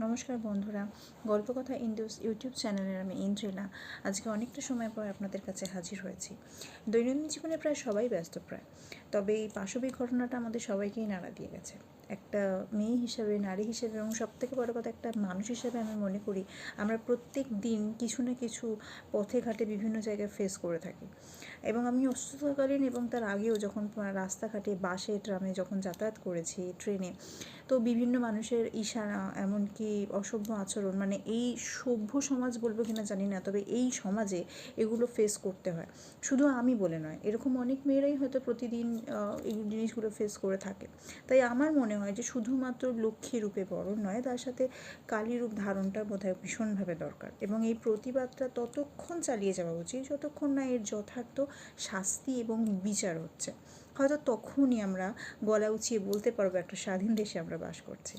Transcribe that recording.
নমস্কার বন্ধুরা, গল্পকথা Indus YouTube চ্যানেলের আমি ইন্দ্রিলা। আজকে অনেকটা সময় পর আপনাদের কাছে হাজির হয়েছি। দৈনন্দিন জীবনে প্রায় সবাই ব্যস্ত প্রায়, তবে এই পাশবিক ঘটনাটা আমাদের সবাইকেই নাড়া দিয়ে গেছে। একটা মেয়ে হিসেবে, নারী হিসেবে এবং সবথেকে বড় কথা একটা মানুষ হিসেবে আমি মনে করি আমরা প্রত্যেক দিন কিছু না কিছু পথে ঘাটে বিভিন্ন জায়গায় ফেস করে থাকি। এবং আমি অসুস্থতাকালীন এবং তার আগেও যখন রাস্তাঘাটে বাসে ট্রামে যখন যাতায়াত করেছি, ট্রেনে, তো বিভিন্ন মানুষের ইশারা, এমনকি অসভ্য আচরণ, মানে এই সভ্য সমাজ বলবো কিনা জানি না, তবে এই সমাজে এগুলো ফেস করতে হয়। শুধু আমি বলে নয়, এরকম অনেক মেয়েরাই হয়তো প্রতিদিন এই জিনিসগুলো ফেস করে থাকে। তাই আমার মনে হয় যে শুধুমাত্র লক্ষ্মী রূপে বরণ নয়, তার সাথে কালী রূপ ধারণটা বোধহয় ভীষণভাবে দরকার। এবং এই প্রতিবাদটা ততক্ষণ চালিয়ে যাওয়া উচিত যতক্ষণ না এর যথার্থ শাস্তি এবং বিচার হচ্ছে। হয়তো তখনই আমরা গলা উঁচিয়ে বলতে পারবো একটা স্বাধীন দেশে আমরা বাস করছি।